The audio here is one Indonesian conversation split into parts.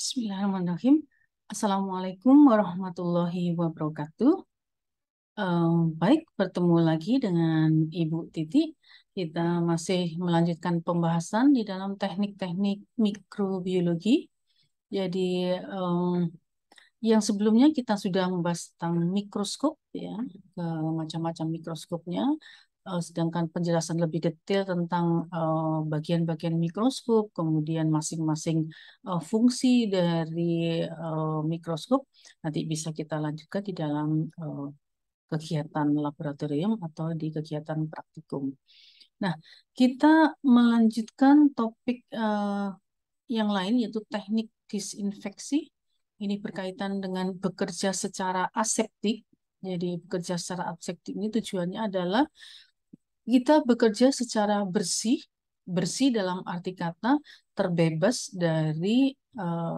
Bismillahirrahmanirrahim. Assalamualaikum warahmatullahi wabarakatuh. Baik, bertemu lagi dengan Ibu Titi. Kita masih melanjutkan pembahasan di dalam teknik-teknik mikrobiologi. Jadi, yang sebelumnya kita sudah membahas tentang mikroskop, ya, ke macam-macam mikroskopnya. Sedangkan penjelasan lebih detail tentang bagian-bagian mikroskop, kemudian masing-masing fungsi dari mikroskop, nanti bisa kita lanjutkan di dalam kegiatan laboratorium atau di kegiatan praktikum. Nah, kita melanjutkan topik yang lain, yaitu teknik disinfeksi. Ini berkaitan dengan bekerja secara aseptik. Jadi bekerja secara aseptik ini tujuannya adalah kita bekerja secara bersih, bersih dalam arti kata terbebas dari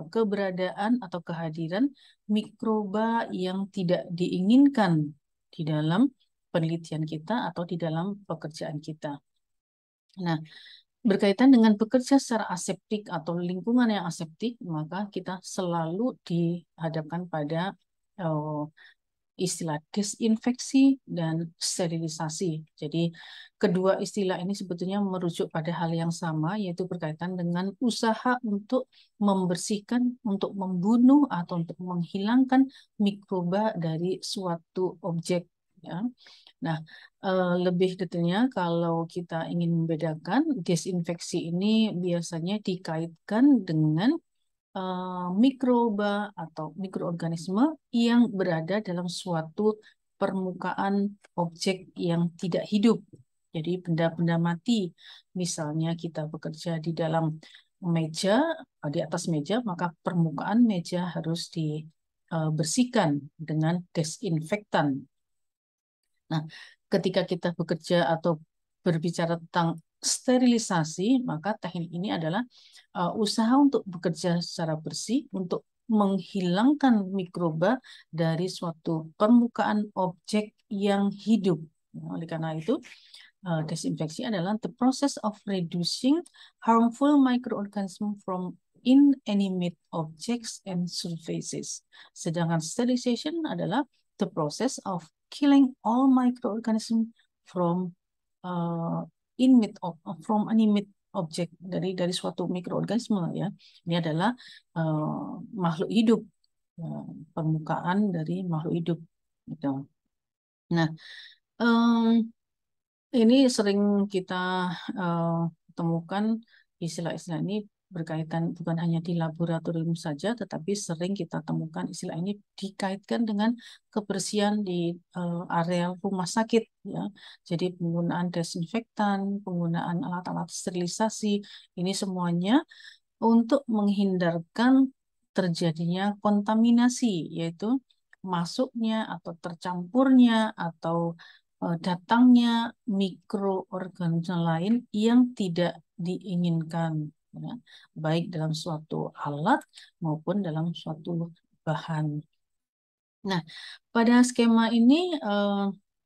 keberadaan atau kehadiran mikroba yang tidak diinginkan di dalam penelitian kita atau di dalam pekerjaan kita. Nah, berkaitan dengan bekerja secara aseptik atau lingkungan yang aseptik, maka kita selalu dihadapkan pada eh, istilah desinfeksi dan sterilisasi. Jadi kedua istilah ini sebetulnya merujuk pada hal yang sama, yaitu berkaitan dengan usaha untuk membersihkan, untuk membunuh atau untuk menghilangkan mikroba dari suatu objek. Ya. Nah, lebih detailnya kalau kita ingin membedakan, desinfeksi ini biasanya dikaitkan dengan mikroba atau mikroorganisme yang berada dalam suatu permukaan objek yang tidak hidup. Jadi benda-benda mati. Misalnya kita bekerja di dalam meja, di atas meja, maka permukaan meja harus dibersihkan dengan desinfektan. Nah, ketika kita bekerja atau berbicara tentang sterilisasi, maka teknik ini adalah usaha untuk bekerja secara bersih, untuk menghilangkan mikroba dari suatu permukaan objek yang hidup. Nah, oleh karena itu, desinfeksi adalah the process of reducing harmful microorganism from inanimate objects and surfaces. Sedangkan sterilization adalah the process of killing all microorganism from from animate object, dari suatu mikroorganisme, ya. Ini adalah makhluk hidup, permukaan dari makhluk hidup, gitu. Nah, ini sering kita temukan istilah-istilah ini berkaitan bukan hanya di laboratorium saja, tetapi sering kita temukan istilah ini dikaitkan dengan kebersihan di area rumah sakit, ya. Jadi penggunaan desinfektan, penggunaan alat-alat sterilisasi, ini semuanya untuk menghindarkan terjadinya kontaminasi, yaitu masuknya atau tercampurnya atau datangnya mikroorganisme lain yang tidak diinginkan, ya, baik dalam suatu alat maupun dalam suatu bahan. Nah, pada skema ini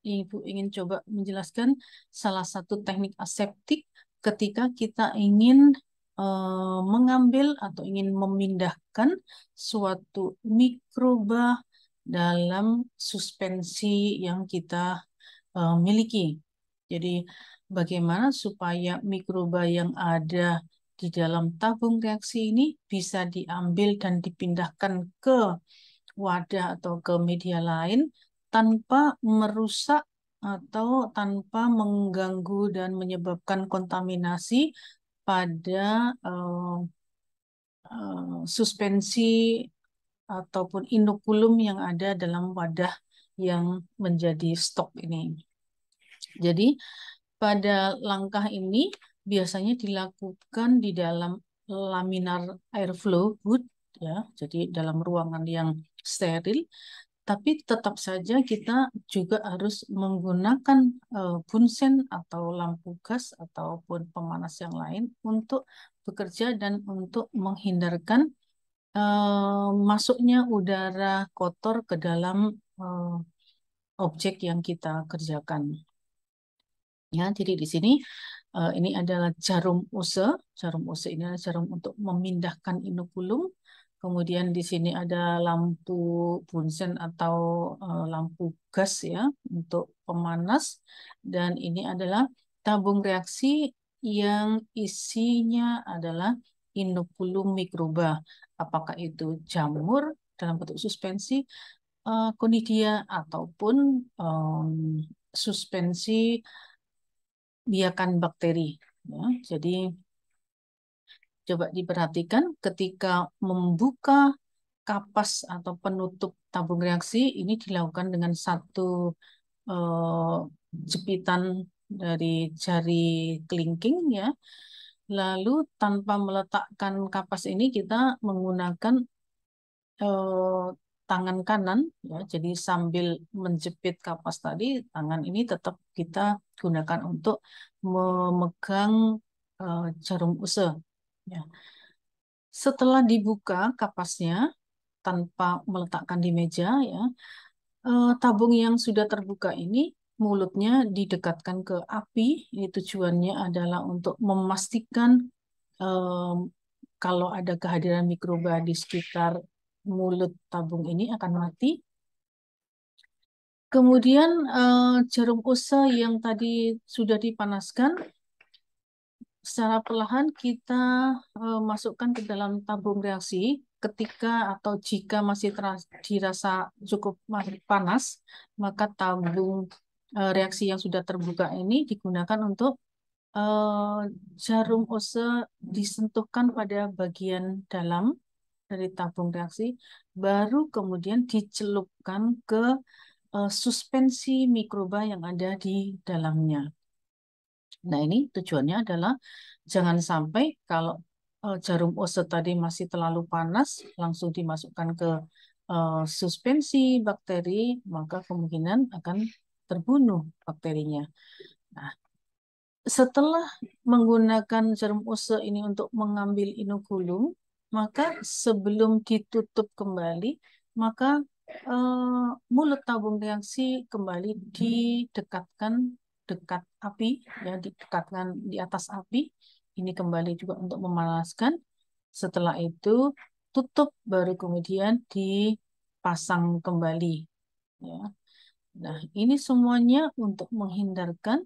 Ibu ingin coba menjelaskan salah satu teknik aseptik ketika kita ingin mengambil atau ingin memindahkan suatu mikroba dalam suspensi yang kita miliki. Jadi, bagaimana supaya mikroba yang ada di dalam tabung reaksi ini bisa diambil dan dipindahkan ke wadah atau ke media lain tanpa merusak atau tanpa mengganggu dan menyebabkan kontaminasi pada suspensi ataupun inokulum yang ada dalam wadah yang menjadi stok ini. Jadi pada langkah ini biasanya dilakukan di dalam laminar airflow hood, ya, jadi dalam ruangan yang steril. Tapi tetap saja kita juga harus menggunakan bunsen atau lampu gas ataupun pemanas yang lain untuk bekerja dan untuk menghindarkan masuknya udara kotor ke dalam objek yang kita kerjakan. Ya, jadi di sini ini adalah jarum use. Jarum use ini adalah jarum untuk memindahkan inokulum Kemudian di sini ada lampu bunsen atau lampu gas ya untuk pemanas. Dan ini adalah tabung reaksi yang isinya adalah inokulum mikroba. Apakah itu jamur dalam bentuk suspensi, conidia, ataupun suspensi biakan bakteri. Ya, jadi coba diperhatikan ketika membuka kapas atau penutup tabung reaksi ini dilakukan dengan satu eh, jepitan dari jari kelingking ya. Lalu tanpa meletakkan kapas ini kita menggunakan eh, tangan kanan ya. Jadi sambil menjepit kapas tadi, tangan ini tetap kita gunakan untuk memegang jarum use. Ya. Setelah dibuka kapasnya tanpa meletakkan di meja ya, tabung yang sudah terbuka ini mulutnya didekatkan ke api. Ini tujuannya adalah untuk memastikan em, kalau ada kehadiran mikroba di sekitar mulut tabung ini akan mati. Kemudian jarum usa yang tadi sudah dipanaskan, secara perlahan kita masukkan ke dalam tabung reaksi ketika atau jika masih dirasa cukup panas, maka tabung reaksi yang sudah terbuka ini digunakan untuk eh, jarum ose disentuhkan pada bagian dalam dari tabung reaksi, baru kemudian dicelupkan ke suspensi mikroba yang ada di dalamnya. Nah, ini tujuannya adalah jangan sampai kalau jarum ose tadi masih terlalu panas, langsung dimasukkan ke suspensi bakteri, maka kemungkinan akan terbunuh bakterinya. Nah, setelah menggunakan jarum ose ini untuk mengambil inokulum, maka sebelum ditutup kembali, maka mulut tabung reaksi kembali didekatkan dekat api, ya didekatkan di atas api. Ini kembali juga untuk memanaskan. Setelah itu tutup, baru kemudian dipasang kembali. Ya. Nah, ini semuanya untuk menghindarkan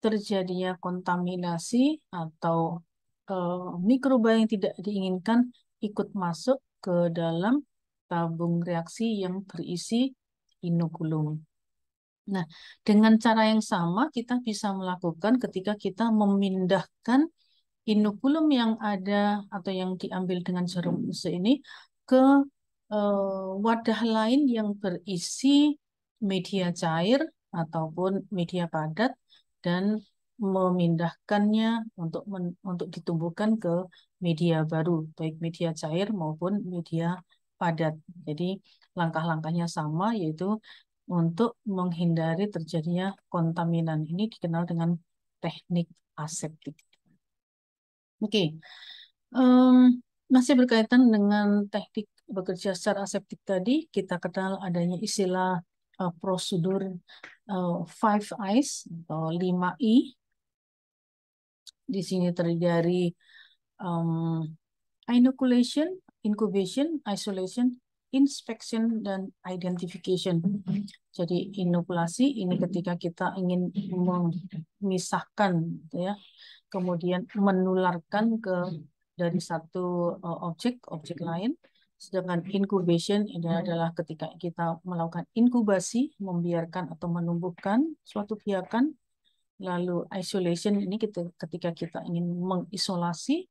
terjadinya kontaminasi atau mikroba yang tidak diinginkan ikut masuk ke dalam tabung reaksi yang berisi inokulum. Nah, dengan cara yang sama kita bisa melakukan ketika kita memindahkan inokulum yang ada atau yang diambil dengan jarum use ini ke wadah lain yang berisi media cair ataupun media padat dan memindahkannya untuk ditumbuhkan ke media baru, baik media cair maupun media padat. Jadi langkah-langkahnya sama, yaitu untuk menghindari terjadinya kontaminan. Ini dikenal dengan teknik aseptik. Oke, Em, masih berkaitan dengan teknik bekerja secara aseptik tadi, kita kenal adanya istilah prosedur 5 I's atau 5 I. Di sini terdiri dari um, inoculation, incubation, isolation, inspection, dan identification. Jadi inokulasi ini ketika kita ingin memisahkan, gitu ya, kemudian menularkan ke dari satu objek lain. Sedangkan incubation ini adalah ketika kita melakukan inkubasi, membiarkan atau menumbuhkan suatu biakan. Lalu isolation ini ketika kita ingin mengisolasi.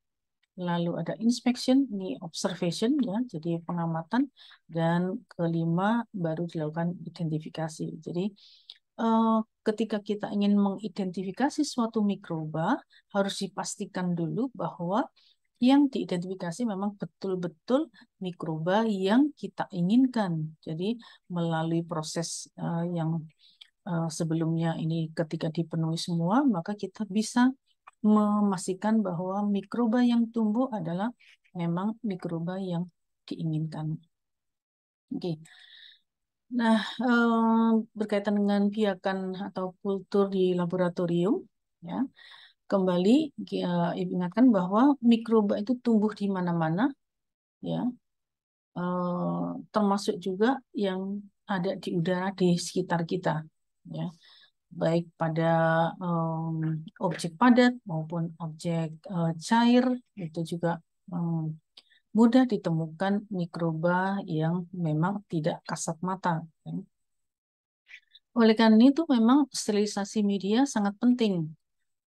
Lalu ada inspection, ini observation ya, jadi pengamatan. Dan kelima baru dilakukan identifikasi. Jadi ketika kita ingin mengidentifikasi suatu mikroba, harus dipastikan dulu bahwa yang diidentifikasi memang betul-betul mikroba yang kita inginkan. Jadi melalui proses yang sebelumnya ini ketika dipenuhi semua, maka kita bisa memastikan bahwa mikroba yang tumbuh adalah memang mikroba yang diinginkan. Oke. Nah, berkaitan dengan biakan atau kultur di laboratorium, ya, kembali Ibu ingatkan bahwa mikroba itu tumbuh di mana-mana, ya. termasuk juga yang ada di udara di sekitar kita, ya, baik pada objek padat maupun objek cair, itu juga mudah ditemukan mikroba yang memang tidak kasat mata, ya. Oleh karena itu memang sterilisasi media sangat penting.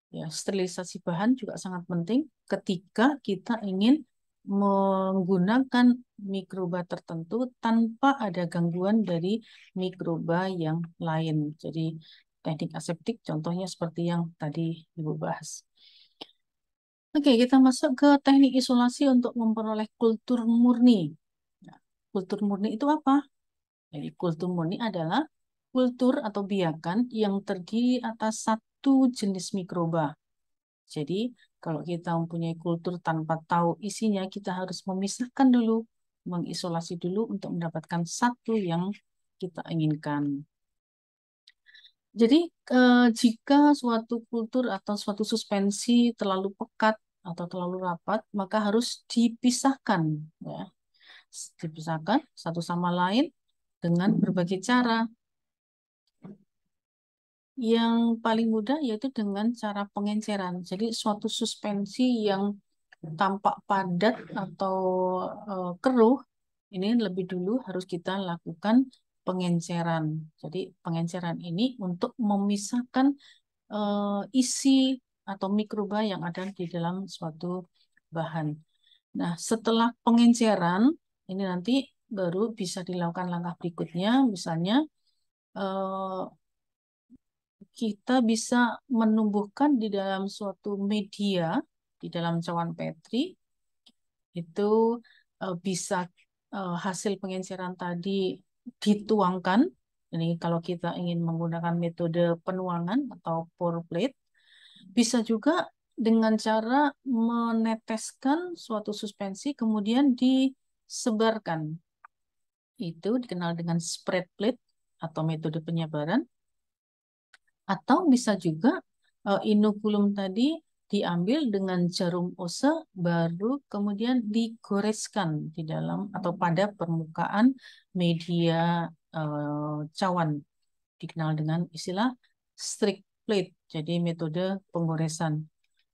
Ya, sterilisasi bahan juga sangat penting ketika kita ingin menggunakan mikroba tertentu tanpa ada gangguan dari mikroba yang lain. Jadi teknik aseptik contohnya seperti yang tadi Ibu bahas. Oke, kita masuk ke teknik isolasi untuk memperoleh kultur murni. Nah, kultur murni itu apa? Jadi kultur murni adalah kultur atau biakan yang terdiri atas satu jenis mikroba. Jadi, kalau kita mempunyai kultur tanpa tahu isinya, kita harus memisahkan dulu, mengisolasi dulu untuk mendapatkan satu yang kita inginkan. Jadi, jika suatu kultur atau suatu suspensi terlalu pekat atau terlalu rapat, maka harus dipisahkan, ya. Dipisahkan satu sama lain dengan berbagai cara. Yang paling mudah yaitu dengan cara pengenceran. Jadi suatu suspensi yang tampak padat atau keruh, ini lebih dulu harus kita lakukan pengenceran. Jadi pengenceran ini untuk memisahkan isi atau mikroba yang ada di dalam suatu bahan. Nah, setelah pengenceran, ini nanti baru bisa dilakukan langkah berikutnya, misalnya eh, kita bisa menumbuhkan di dalam suatu media, di dalam cawan Petri, itu bisa hasil pengenceran tadi dituangkan. Ini kalau kita ingin menggunakan metode penuangan atau pour plate, bisa juga dengan cara meneteskan suatu suspensi kemudian disebarkan. Itu dikenal dengan spread plate atau metode penyebaran. Atau bisa juga inokulum tadi diambil dengan jarum ose baru kemudian digoreskan di dalam atau pada permukaan media cawan, dikenal dengan istilah strict plate. Jadi metode penggoresan.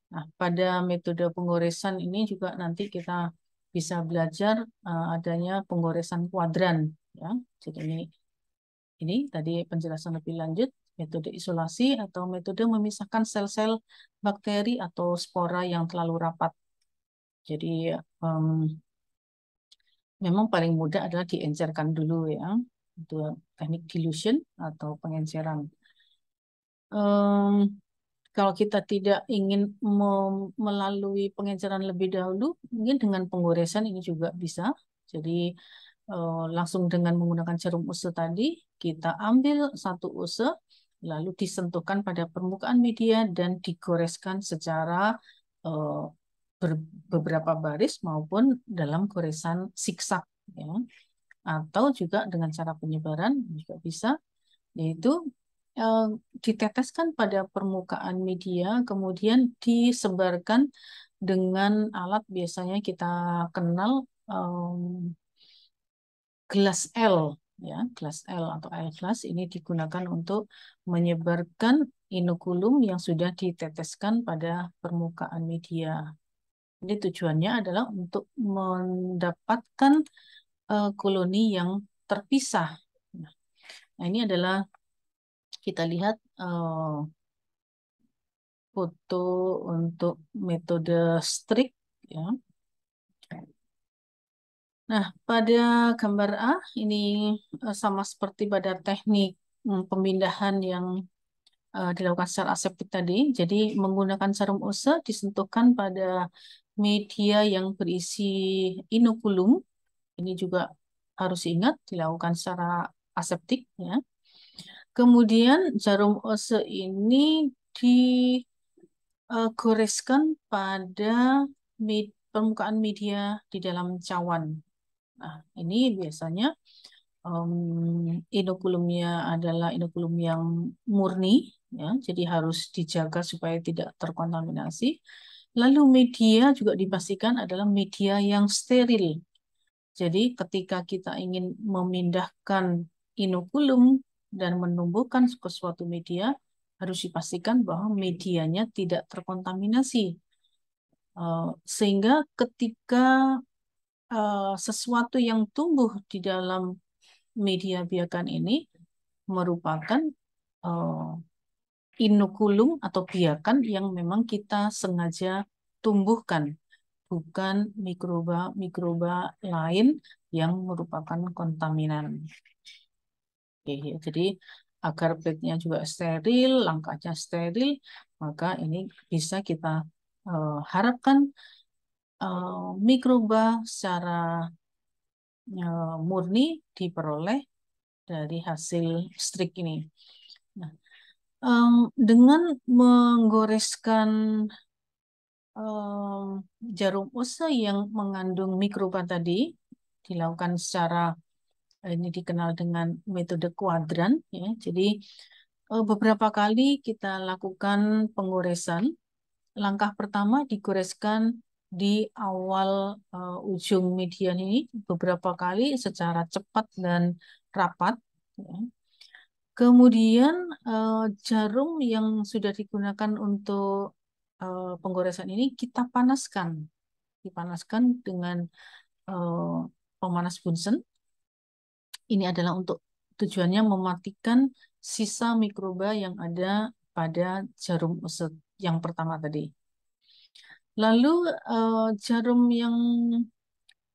Nah, pada metode penggoresan ini juga nanti kita bisa belajar adanya penggoresan kuadran, ya. Jadi ini tadi penjelasan lebih lanjut, metode isolasi atau metode memisahkan sel-sel bakteri atau spora yang terlalu rapat. Jadi memang paling mudah adalah diencerkan dulu, ya. Itu teknik dilution atau pengenceran. Kalau kita tidak ingin melalui pengenceran lebih dahulu, mungkin dengan penggoresan ini juga bisa. Jadi langsung dengan menggunakan jarum use tadi, kita ambil satu use, lalu disentuhkan pada permukaan media dan digoreskan secara eh, beberapa baris maupun dalam goresan siksak, ya. Atau juga dengan cara penyebaran juga bisa, yaitu eh, diteteskan pada permukaan media, kemudian disebarkan dengan alat biasanya kita kenal gelas L, ya, gelas L atau air gelas ini digunakan untuk menyebarkan inokulum yang sudah diteteskan pada permukaan media. Ini tujuannya adalah untuk mendapatkan koloni yang terpisah. Nah, ini adalah kita lihat foto untuk metode strik, ya. Nah, pada gambar A ini sama seperti pada teknik pemindahan yang dilakukan secara aseptik tadi. Jadi menggunakan jarum use disentuhkan pada media yang berisi inokulum. Ini juga harus ingat dilakukan secara aseptik, ya. Kemudian jarum ose ini digoreskan pada permukaan media di dalam cawan. Nah, ini biasanya inokulumnya adalah inokulum yang murni, ya, jadi harus dijaga supaya tidak terkontaminasi. Lalu media juga dipastikan adalah media yang steril. Jadi ketika kita ingin memindahkan inokulum dan menumbuhkan ke suatu media, harus dipastikan bahwa medianya tidak terkontaminasi. Sehingga ketika sesuatu yang tumbuh di dalam media biakan ini merupakan uh, inokulum atau biakan yang memang kita sengaja tumbuhkan, bukan mikroba-mikroba lain yang merupakan kontaminan. Oke, ya. Jadi agar bednya juga steril, langkahnya steril, maka ini bisa kita harapkan mikroba secara murni diperoleh dari hasil strik ini. Nah, dengan menggoreskan jarum usa yang mengandung mikroba tadi dilakukan secara ini dikenal dengan metode kuadran, ya. Jadi beberapa kali kita lakukan penggoresan. Langkah pertama digoreskan di awal ujung median ini beberapa kali secara cepat dan rapat, ya. Kemudian jarum yang sudah digunakan untuk penggoresan ini kita dipanaskan dengan eh, pemanas Bunsen. Ini adalah untuk tujuannya mematikan sisa mikroba yang ada pada jarum usut yang pertama tadi. Lalu jarum yang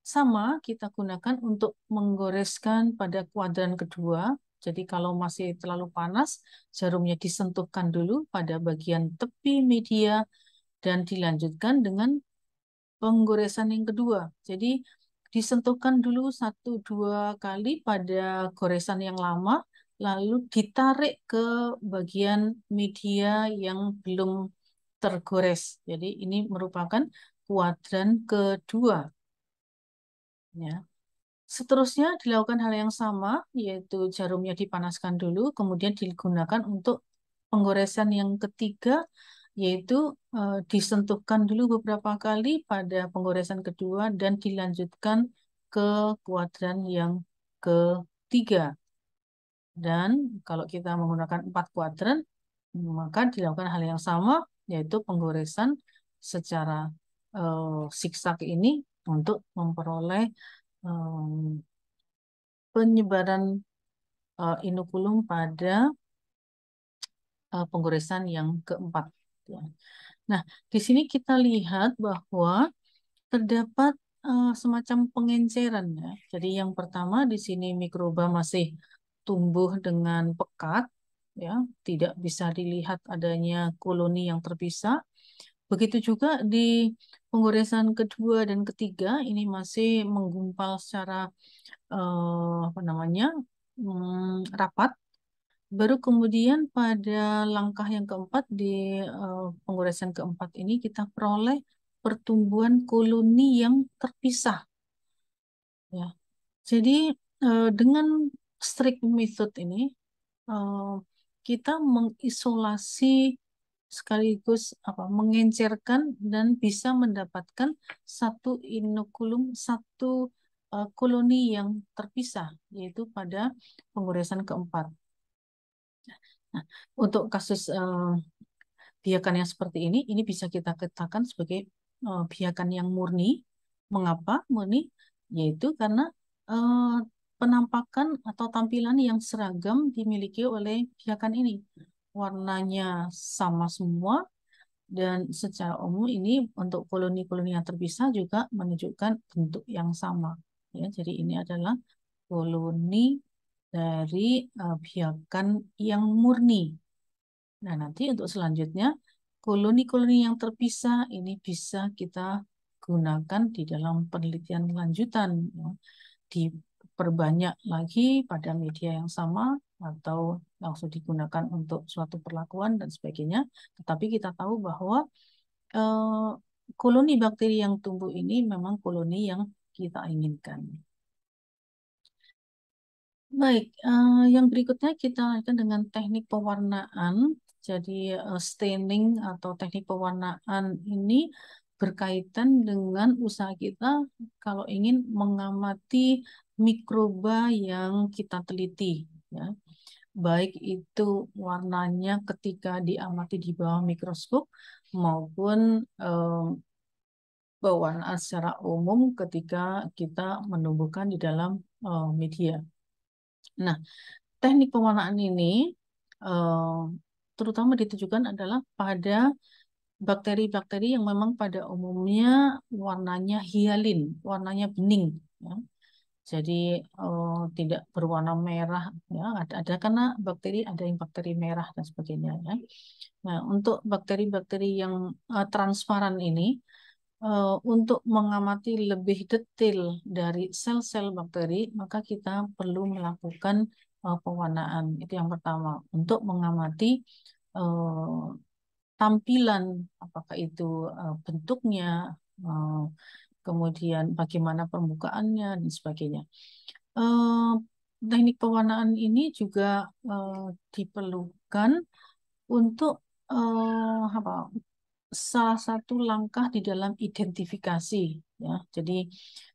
sama kita gunakan untuk menggoreskan pada kuadran kedua. Jadi kalau masih terlalu panas, jarumnya disentuhkan dulu pada bagian tepi media dan dilanjutkan dengan penggoresan yang kedua. Jadi disentuhkan dulu 1-2 kali pada goresan yang lama, lalu ditarik ke bagian media yang belum tergores. Jadi ini merupakan kuadran kedua. Ya. Seterusnya dilakukan hal yang sama, yaitu jarumnya dipanaskan dulu, kemudian digunakan untuk penggoresan yang ketiga, yaitu disentuhkan dulu beberapa kali pada penggoresan kedua dan dilanjutkan ke kuadran yang ketiga. Dan kalau kita menggunakan 4 kuadran, maka dilakukan hal yang sama, yaitu penggoresan secara siksak ini untuk memperoleh penyebaran inokulum pada penggoresan yang keempat. Ya. Nah, di sini kita lihat bahwa terdapat semacam pengenceran, ya. Jadi yang pertama di sini mikroba masih tumbuh dengan pekat, ya, tidak bisa dilihat adanya koloni yang terpisah. Begitu juga di penggoresan kedua dan ketiga ini masih menggumpal secara apa namanya rapat. Baru kemudian pada langkah yang keempat di penggoresan keempat ini kita peroleh pertumbuhan koloni yang terpisah, ya. Jadi dengan strict method ini eh, kita mengisolasi sekaligus mengencerkan dan bisa mendapatkan satu inokulum, satu koloni yang terpisah, yaitu pada penggoresan keempat. Nah, untuk kasus biakan yang seperti ini bisa kita katakan sebagai biakan yang murni. Mengapa murni? Yaitu karena eh, penampakan atau tampilan yang seragam dimiliki oleh biakan ini. Warnanya sama semua dan secara umum ini untuk koloni-koloni yang terpisah juga menunjukkan bentuk yang sama. Ya, jadi ini adalah koloni dari biakan yang murni. Nah, nanti untuk selanjutnya, koloni-koloni yang terpisah ini bisa kita gunakan di dalam penelitian lanjutan, ya. Diperbanyak lagi pada media yang sama atau langsung digunakan untuk suatu perlakuan dan sebagainya. Tetapi kita tahu bahwa eh, koloni bakteri yang tumbuh ini memang koloni yang kita inginkan. Baik, yang berikutnya kita lanjutkan dengan teknik pewarnaan. Jadi staining atau teknik pewarnaan ini berkaitan dengan usaha kita kalau ingin mengamati mikroba yang kita teliti, ya. Baik itu warnanya ketika diamati di bawah mikroskop maupun pewarnaan secara umum ketika kita menumbuhkan di dalam media. Nah, teknik pewarnaan ini eh, terutama ditujukan adalah pada bakteri-bakteri yang memang pada umumnya warnanya hialin, warnanya bening, ya. Jadi tidak berwarna merah, ya. Ada karena bakteri ada yang bakteri merah dan sebagainya, ya. Nah, untuk bakteri-bakteri yang transparan ini, untuk mengamati lebih detail dari sel-sel bakteri, maka kita perlu melakukan pewarnaan. Itu yang pertama, untuk mengamati eh, tampilan, apakah itu bentuknya, eh, kemudian bagaimana permukaannya, dan sebagainya. Eh, Teknik pewarnaan ini juga eh, diperlukan untuk apa? Salah satu langkah di dalam identifikasi, ya. Jadi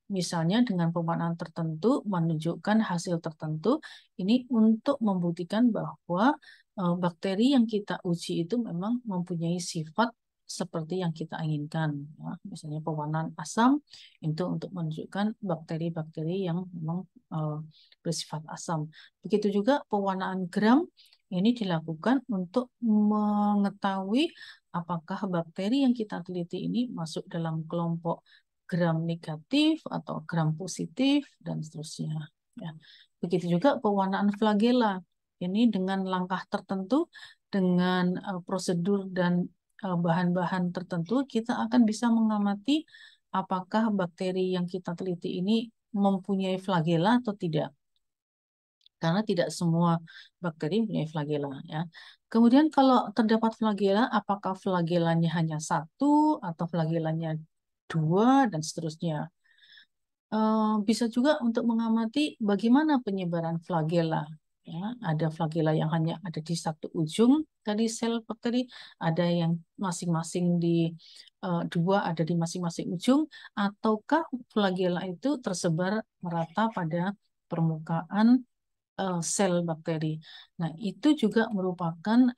misalnya dengan pewarnaan tertentu menunjukkan hasil tertentu ini untuk membuktikan bahwa bakteri yang kita uji itu memang mempunyai sifat seperti yang kita inginkan, ya. Misalnya pewarnaan asam itu untuk menunjukkan bakteri-bakteri yang memang eh, bersifat asam. Begitu juga pewarnaan gram ini dilakukan untuk mengetahui apakah bakteri yang kita teliti ini masuk dalam kelompok gram negatif atau gram positif dan seterusnya, ya. Begitu juga pewarnaan flagela. Ini dengan langkah tertentu, dengan prosedur dan bahan-bahan tertentu, kita akan bisa mengamati apakah bakteri yang kita teliti ini mempunyai flagela atau tidak. Karena tidak semua bakteri mempunyai flagela, ya. Kemudian kalau terdapat flagela, apakah flagelanya hanya satu atau flagelanya dua dan seterusnya. Bisa juga untuk mengamati bagaimana penyebaran flagela. Ya, ada flagela yang hanya ada di satu ujung dari sel bakteri, ada yang masing-masing di dua ada di masing-masing ujung, ataukah flagela itu tersebar merata pada permukaan sel bakteri. Nah, itu juga merupakan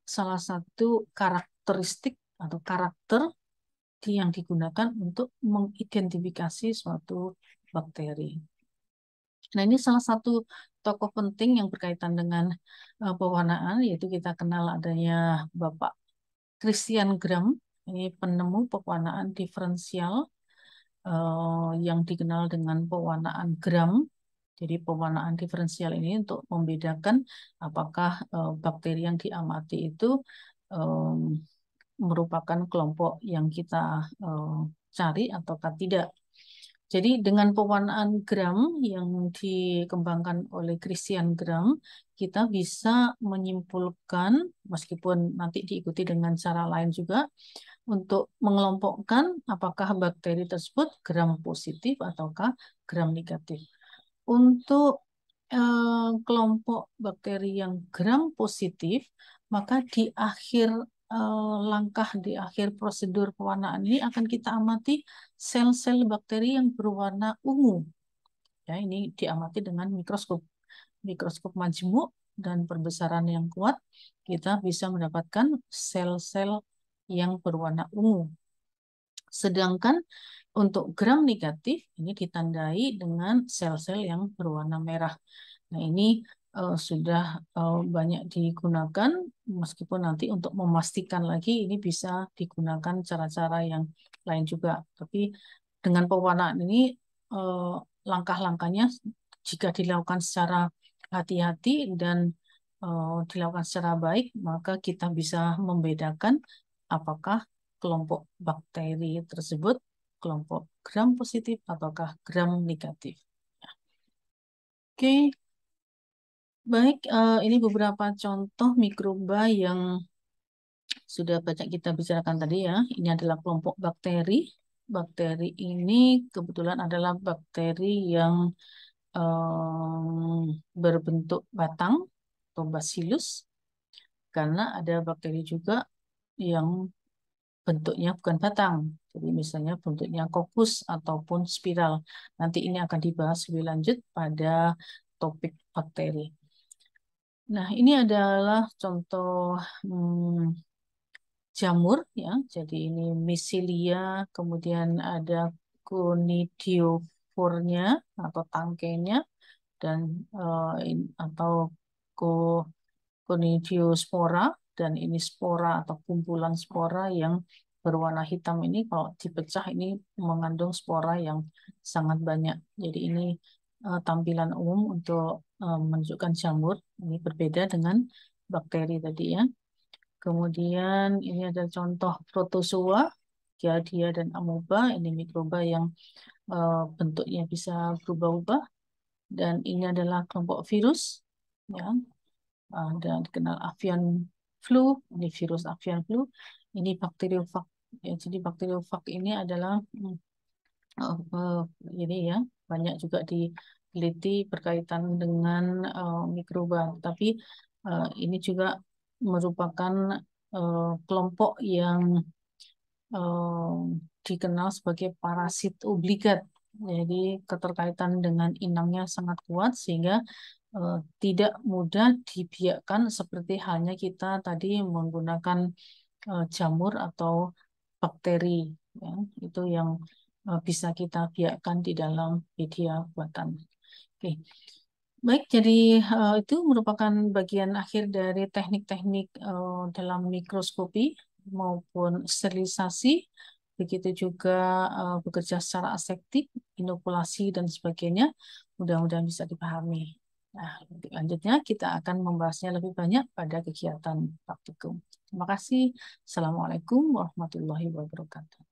salah satu karakteristik atau karakter yang digunakan untuk mengidentifikasi suatu bakteri. Nah, ini salah satu tokoh penting yang berkaitan dengan pewarnaan, yaitu kita kenal adanya Bapak Christian Gram, ini penemu pewarnaan diferensial yang dikenal dengan pewarnaan gram. Jadi pewarnaan diferensial ini untuk membedakan apakah bakteri yang diamati itu em, merupakan kelompok yang kita cari ataukah tidak. Jadi dengan pewarnaan gram yang dikembangkan oleh Christian Gram, kita bisa menyimpulkan, meskipun nanti diikuti dengan cara lain juga, untuk mengelompokkan apakah bakteri tersebut gram positif ataukah gram negatif. Untuk kelompok bakteri yang gram positif, maka di akhir langkah di akhir prosedur pewarnaan ini akan kita amati sel-sel bakteri yang berwarna ungu. Ya, ini diamati dengan mikroskop majemuk dan perbesaran yang kuat, kita bisa mendapatkan sel-sel yang berwarna ungu. Sedangkan untuk gram negatif ini ditandai dengan sel-sel yang berwarna merah. Nah, ini sudah banyak digunakan, meskipun nanti untuk memastikan lagi ini bisa digunakan cara-cara yang lain juga. Tapi dengan pewarnaan ini eh, langkah-langkahnya jika dilakukan secara hati-hati dan dilakukan secara baik, maka kita bisa membedakan apakah kelompok bakteri tersebut kelompok gram positif ataukah gram negatif. Oke, baik. Ini beberapa contoh mikroba yang sudah banyak kita bicarakan tadi, ya. Ini adalah kelompok bakteri. Bakteri ini kebetulan adalah bakteri yang berbentuk batang atau bacillus, karena ada bakteri juga yang bentuknya bukan batang. Jadi misalnya bentuknya kokus ataupun spiral. Nanti ini akan dibahas lebih lanjut pada topik bakteri. Nah, ini adalah contoh jamur ya. Jadi ini Miscelia, kemudian ada conidiofornya atau tangkainya dan atau Conidiospora, dan ini spora atau kumpulan spora yang berwarna hitam ini kalau dipecah ini mengandung spora yang sangat banyak. Jadi ini tampilan umum untuk menunjukkan jamur. Ini berbeda dengan bakteri tadi ya. Kemudian ini ada contoh protozoa, Giardia dan amoeba. Ini mikroba yang bentuknya bisa berubah-ubah. Dan ini adalah kelompok virus, ya, dan dikenal avian flu. Ini virus avian flu. Ini bakteriofag. Ya, jadi bakteriofag ini adalah uh, ini ya banyak juga diteliti berkaitan dengan mikroba. Tapi ini juga merupakan kelompok yang eh, dikenal sebagai parasit obligat. Jadi keterkaitan dengan inangnya sangat kuat sehingga tidak mudah dibiakkan seperti halnya kita tadi menggunakan jamur atau bakteri. Ya, itu yang bisa kita biakkan di dalam media buatan. Oke. Baik, jadi itu merupakan bagian akhir dari teknik-teknik dalam mikroskopi maupun sterilisasi, begitu juga bekerja secara aseptik, inokulasi, dan sebagainya. Mudah-mudahan bisa dipahami. Nah, lanjutnya kita akan membahasnya lebih banyak pada kegiatan praktikum. Terima kasih. Assalamualaikum warahmatullahi wabarakatuh.